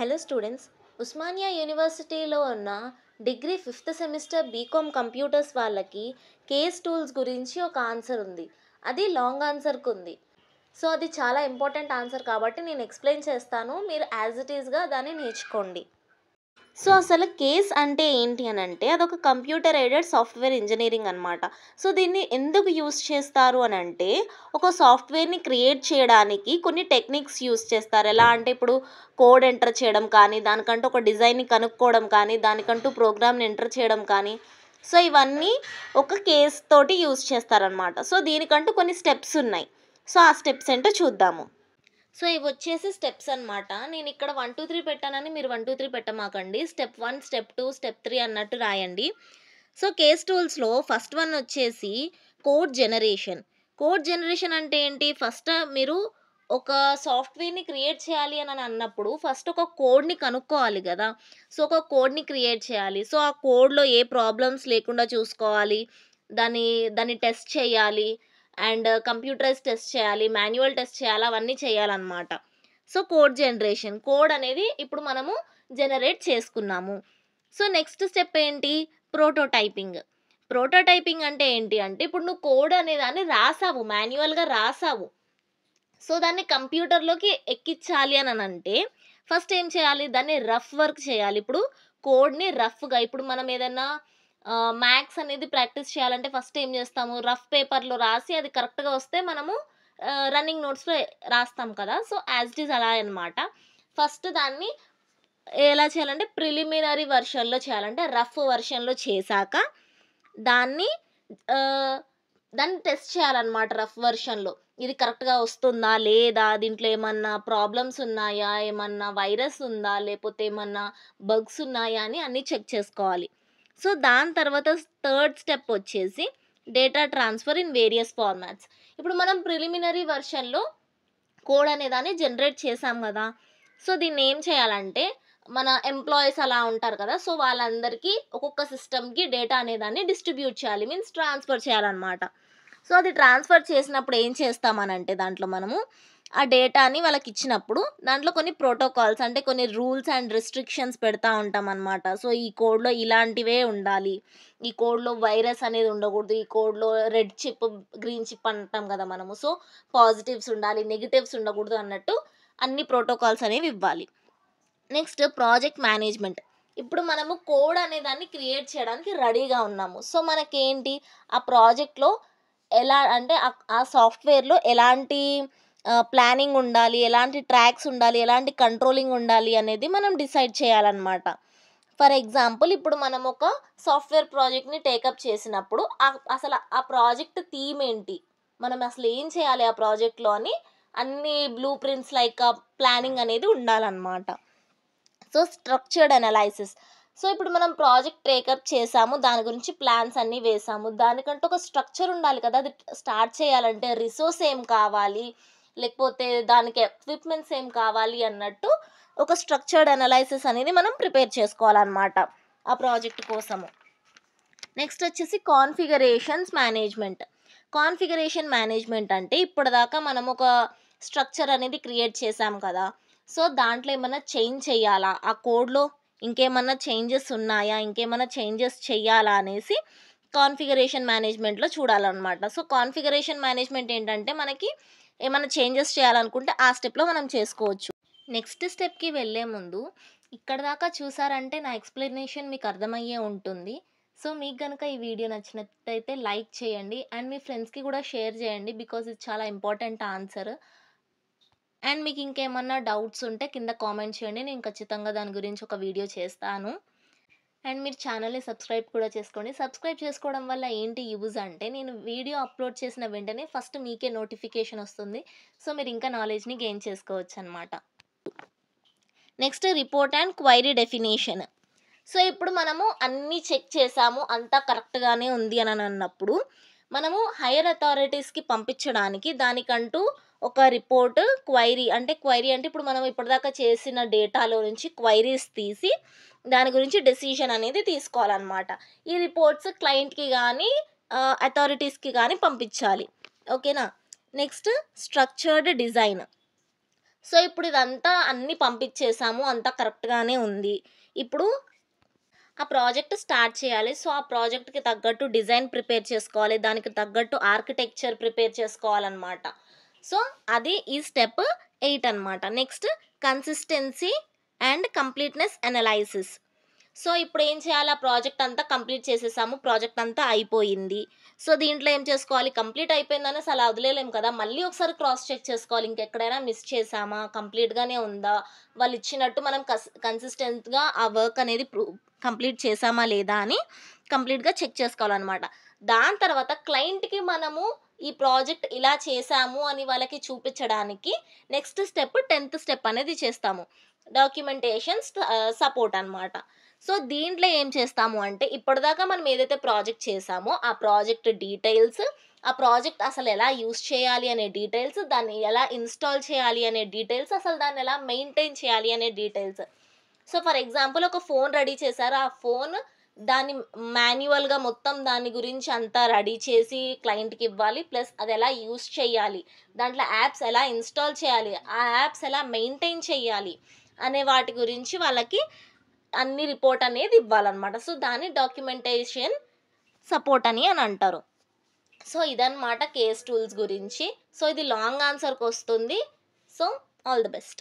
Hello students, Osmania యూనివర్సిటీలో ఉన్న degree fifth semester BCom computers వాళ్ళకి కేస్ టూల్స్ గురించి ఒక ఆన్సర్ ఉంది. అది లాంగ్ ఆన్సర్కి ఉంది. సో అది చాలా ఇంపార్టెంట్ ఆన్సర్ కాబట్టి నేను ఎక్స్ప్లెయిన్ చేస్తాను. మీరు యాజ్ ఇట్ ఈస్గా దాన్ని నేర్చుకోండి. సో అసలు కేస్ అంటే ఏంటి అని అంటే అదొక కంప్యూటర్ ఎయిడెడ్ సాఫ్ట్వేర్ ఇంజనీరింగ్ అనమాట. సో దీన్ని ఎందుకు యూస్ చేస్తారు అని అంటే ఒక సాఫ్ట్వేర్ని క్రియేట్ చేయడానికి కొన్ని టెక్నిక్స్ యూస్ చేస్తారు. ఎలా అంటే ఇప్పుడు కోడ్ ఎంటర్ చేయడం కానీ, దానికంటూ ఒక డిజైన్ని కనుక్కోవడం కానీ, దానికంటూ ప్రోగ్రామ్ని ఎంటర్ చేయడం కానీ, సో ఇవన్నీ ఒక కేస్ తోటి యూస్ చేస్తారనమాట. సో దీనికంటూ కొన్ని స్టెప్స్ ఉన్నాయి. సో ఆ స్టెప్స్ ఏంటో చూద్దాము. సో ఇవి వచ్చేసి స్టెప్స్ అనమాట. నేను ఇక్కడ 1, 2, 3 పెట్టానని మీరు 1, 2, 3 పెట్టమాకండి. స్టెప్ 1, స్టెప్ 2, స్టెప్ 3 అన్నట్టు రాయండి. సో కేస్ టూల్స్‌లో ఫస్ట్ వన్ వచ్చేసి కోడ్ జనరేషన్. కోడ్ జనరేషన్ అంటే ఏంటి? ఫస్ట్ మీరు ఒక సాఫ్ట్‌వేర్‌ని క్రియేట్ చేయాలి అని అన్నప్పుడు ఫస్ట్ ఒక కోడ్‌ని కనుక్కోవాలి గదా! సో ఒక కోడ్‌ని క్రియేట్ చేయాలి. సో ఆ కోడ్‌లో ఏ ప్రాబ్లమ్స్ లేకుండా చూసుకోవాలి. దాన్ని దాన్ని టెస్ట్ చేయాలి. అండ్ కంప్యూటరైజ్ టెస్ట్ చేయాలి, మాన్యువల్ టెస్ట్ చేయాలి, అవన్నీ చేయాలన్నమాట. So code generation. కోడ్ అనేది ఇప్పుడు మనము జనరేట్ చేసుకున్నాము. సో నెక్స్ట్ స్టెప్ ఏంటి? ప్రోటోటైపింగ్. ప్రోటోటైపింగ్ అంటే ఏంటి అంటే ఇప్పుడు నువ్వు కోడ్ అనేదాన్ని రాసావు, మాన్యువల్‌గా రాసావు. సో దాన్ని కంప్యూటర్‌లోకి ఎక్కించాలి అని అంటే ఫస్ట్ ఏం చేయాలి? దాన్ని రఫ్ వర్క్ చేయాలి. ఇప్పుడు కోడ్‌ని రఫ్‌గా ఇప్పుడు మనం ఏదన్నా మ్యాథ్స్ అనేది ప్రాక్టీస్ చేయాలంటే ఫస్ట్ ఏం చేస్తాము? రఫ్ పేపర్‌లో రాసి అది కరెక్ట్‌గా వస్తే మనము రన్నింగ్ నోట్స్‌లో రాస్తాం కదా! సో యాజ్ ఇట్ ఈజ్ అలా అన్నమాట. ఫస్ట్ దాన్ని ఎలా చేయాలంటే ప్రిలిమినరీ వెర్షన్‌లో చేయాలంటే రఫ్ వెర్షన్‌లో చేశాక దాన్ని ఆహ్, దాన్ని టెస్ట్ చేయాలన్నమాట రఫ్ వెర్షన్‌లో. ఇది కరెక్ట్‌గా వస్తుందా? లేదా? దీంట్లో ఏమన్నా ప్రాబ్లమ్స్ ఉన్నాయా? ఏమన్నా వైరస్ ఉందా? లేపోతే ఏమన్నా బగ్స్ ఉన్నాయా? అని అన్నీ చెక్ చేసుకోవాలి. సో దాని తర్వాత థర్డ్ స్టెప్ వచ్చేసి data transfer in various formats. ఇప్పుడు మనం ప్రిలిమినరీ వెర్షన్‌లో కోడ్ అనేదాన్ని జనరేట్ చేసాం గదా! సో దీన్నేం చేయాలంటే మన ఎంప్లాయీస్ అలా ఉంటారు కదా! సో వాళ్ళందరికీ ఒక్కొక్క సిస్టమ్‌కి డేటా అనేదాన్ని డిస్ట్రిబ్యూట్ చేయాలి. మీన్స్ ట్రాన్స్‌ఫర్ చేయాలన్నమాట. సో అది ట్రాన్స్‌ఫర్ చేసినప్పుడు ఏం చేస్తామనంటే దాంట్లో మనము ఆ డేటాని వాళ్ళకిచ్చినప్పుడు దాంట్లో కొన్ని ప్రోటోకాల్స్ అంటే కొన్ని రూల్స్ అండ్ రిస్ట్రిక్షన్స్ పెడతా ఉంటామనమాట. సో ఈ కోడ్‌లో ఇలాంటివే ఉండాలి. ఈ కోడ్‌లో వైరస్ అనేది ఉండకూడదు. ఈ కోడ్‌లో రెడ్ చిప్, గ్రీన్ చిప్ అంటాం కదా మనము. సో పాజిటివ్స్ ఉండాలి, నెగెటివ్స్ ఉండకూడదు అన్నట్టు అన్ని ప్రోటోకాల్స్ అనేవి ఇవ్వాలి. Next project management. ఇప్పుడు మనము కోడ్ అనేదాన్ని క్రియేట్ చేయడానికి రెడీగా ఉన్నాము. సో మనకేంటి ఆ ప్రాజెక్ట్‌లో ఎలా అంటే ఆ సాఫ్ట్‌వేర్‌లో ఎలాంటి ప్లానింగ్ ఉండాలి, ఎలాంటి ట్రాక్స్ ఉండాలి, ఎలాంటి కంట్రోలింగ్ ఉండాలి అనేది మనం డిసైడ్ చేయాలన్నమాట. ఫర్ ఎగ్జాంపుల్ ఇప్పుడు మనం ఒక సాఫ్ట్‌వేర్ ప్రాజెక్ట్‌ని టేకప్ చేసినప్పుడు అసలు ఆ ప్రాజెక్ట్ థీమ్ ఏంటి? మనం అసలు ఏం చేయాలి ఆ ప్రాజెక్ట్‌లో అని అన్ని బ్లూ ప్రింట్స్ లైక్ ప్లానింగ్ అనేది ఉండాలన్నమాట. So structured analysis. సో ఇప్పుడు మనం ప్రాజెక్ట్ టేకప్ చేసాము. దాని గురించి ప్లాన్స్ అన్నీ వేసాము. దానికంటూ ఒక స్ట్రక్చర్ ఉండాలి కదా! అది స్టార్ట్ చేయాలంటే రిసోర్స్ ఏం కావాలి? లేకపోతే దానికి ఎక్విప్‌మెంట్స్ ఏం కావాలి అన్నట్టు ఒక స్ట్రక్చర్డ్ అనాలైసిస్ అనేది మనం ప్రిపేర్ చేసుకోవాలన్నమాట ఆ ప్రాజెక్ట్ కోసము. నెక్స్ట్ వచ్చేసి కాన్ఫిగరేషన్స్ మేనేజ్మెంట్. కాన్ఫిగరేషన్ మేనేజ్మెంట్ అంటే ఇప్పటిదాకా మనం ఒక స్ట్రక్చర్ అనేది క్రియేట్ చేసాం కదా! సో దాంట్లో ఏమన్నా చేంజ్ చేయాలా? ఆ కోడ్‌లో ఇంకేమన్నా చేంజెస్ ఉన్నాయా? ఇంకేమన్నా చేంజెస్ చెయ్యాలా అనేసి కాన్ఫిగరేషన్ మేనేజ్మెంట్‌లో చూడాలనమాట. సో కాన్ఫిగరేషన్ మేనేజ్మెంట్ ఏంటంటే మనకి ఏమన్నా చేంజెస్ చేయాలనుకుంటే ఆ స్టెప్‌లో మనం చేసుకోవచ్చు. నెక్స్ట్ స్టెప్‌కి వెళ్ళే ముందు ఇక్కడి దాకా చూసారంటే నా ఎక్స్‌ప్లనేషన్ మీకు అర్థమయ్యే ఉంటుంది. సో మీకు గనుక ఈ వీడియో నచ్చినట్టయితే లైక్ చేయండి. అండ్ మీ ఫ్రెండ్స్‌కి కూడా షేర్ చేయండి. బికాజ్ ఇది చాలా ఇంపార్టెంట్ ఆన్సర్. అండ్ మీకు ఇంకేమన్నా డౌట్స్ ఉంటే కింద కామెంట్ చేయండి. నేను ఖచ్చితంగా దాని గురించి ఒక వీడియో చేస్తాను. అండ్ మీరు ఛానల్‌ని సబ్స్క్రైబ్ కూడా చేసుకోండి. సబ్స్క్రైబ్ చేసుకోవడం వల్ల ఏంటి యూజ్ అంటే నేను వీడియో అప్‌లోడ్ చేసిన వెంటనే ఫస్ట్ మీకే నోటిఫికేషన్ వస్తుంది. సో మీరు ఇంకా నాలెడ్జ్‌ని గెయిన్ చేసుకోవచ్చనమాట. Next report and query definition. So ఇప్పుడు మనము అన్నీ చెక్ చేసాము. అంతా కరెక్ట్‌గానే ఉంది అని అన్నప్పుడు, మనము హైయర్ అథారిటీస్‌కి పంపించడానికి దానికంటూ ఒక రిపోర్ట్, క్వైరీ అంటే ఇప్పుడు మనం ఇప్పటిదాకా చేసిన డేటాలో నుంచి క్వైరీస్ తీసి, దాని గురించి డెసిషన్ అనేది తీసుకోవాలనమాట. ఈ రిపోర్ట్స్ క్లయింట్‌కి గానీ, అథారిటీస్‌కి గానీ పంపించాలి. ఓకేనా? Next structured design. సో, ఇప్పుడు ఇదంతా అన్నీ పంపించేసాము. అంతా కరెక్ట్‌గానే ఉంది. ఇప్పుడు ఆ ప్రాజెక్ట్ స్టార్ట్ చేయాలి. సో, ఆ ప్రాజెక్ట్‌కి తగ్గట్టు డిజైన్ ప్రిపేర్ చేసుకోవాలి. దానికి తగ్గట్టు ఆర్కిటెక్చర్ ప్రిపేర్ చేసుకోవాలనమాట. సో, అది ఈ స్టెప్ 8 అనమాట. Next consistency and completeness analysis. So, ఇప్పుడేం చేయాలి? ఆ ప్రాజెక్ట్ అంతా కంప్లీట్ చేసేసాము. ప్రాజెక్ట్ అంతా అయిపోయింది. సో, దీంట్లో ఏం చేసుకోవాలి? కంప్లీట్ అయిపోయిందనేసి అలా వదిలేయలేము కదా! మళ్ళీ ఒకసారి క్రాస్ చెక్ చేసుకోవాలి. ఇంకెక్కడైనా మిస్ చేశామా? కంప్లీట్‌గానే ఉందా? వాళ్ళిచ్చినట్టు మనం కన్సిస్టెంట్‌గా ఆ వర్క్ అనేది కంప్లీట్ చేశామా లేదా అని కంప్లీట్‌గా చెక్ చేసుకోవాలనమాట. దాని తర్వాత క్లయింట్‌కి మనము ఈ ప్రాజెక్ట్ ఇలా చేశాము అని వాళ్ళకి చూపించడానికి నెక్స్ట్ స్టెప్ 10థ్ స్టెప్ అనేది చేస్తాము. డాక్యుమెంటేషన్ సపోర్ట్ అనమాట. సో, దీంట్లో ఏం చేస్తాము అంటే ఇప్పటిదాకా మనం ఏదైతే ప్రాజెక్ట్ చేశామో ఆ ప్రాజెక్ట్ డీటెయిల్స్, ఆ ప్రాజెక్ట్ అసలు ఎలా యూజ్ చేయాలి అనే డీటెయిల్స్, దాన్ని ఎలా ఇన్‌స్టాల్ చేయాలి అనే డీటెయిల్స్, అసలు దాన్ని ఎలా మెయింటైన్ చేయాలి అనే డీటెయిల్స్. సో, ఫర్ ఎగ్జాంపుల్ ఒక ఫోన్ రెడీ చేశారు. ఆ ఫోన్ దాన్ని మాన్యువల్‌గా మొత్తం దాని గురించి అంతా రెడీ చేసి క్లయింట్‌కి ఇవ్వాలి. ప్లస్ అది ఎలా యూజ్ చేయాలి, దాంట్లో యాప్స్ ఎలా ఇన్‌స్టాల్ చేయాలి, ఆ యాప్స్ ఎలా మెయింటైన్ చేయాలి అనే వాటి గురించి వాళ్ళకి అన్ని రిపోర్ట్ అనేది ఇవ్వాలన్నమాట. సో, దాన్ని డాక్యుమెంటేషన్ సపోర్ట్ అని అంటారు. సో, ఇదన్నమాట కేస్ టూల్స్ గురించి. సో, ఇది లాంగ్ ఆన్సర్‌కొస్తుంది. So, all the best.